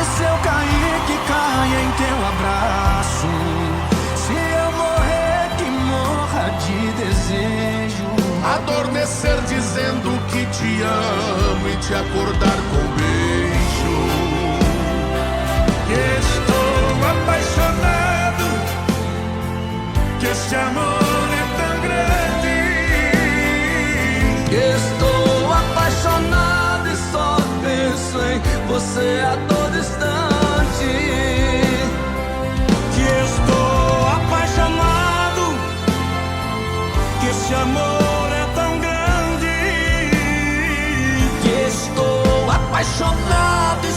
se eu cair, que caia em teu abraço. Se eu morrer, que morra de desejo. Adormecer dizendo que te amo e te acordar com beijo. Que estou apaixonado, que este amor é tão grande. Que estou apaixonado e só penso em você a todo instante. Que estou apaixonado, que este amor é tão grande. Que estou apaixonado e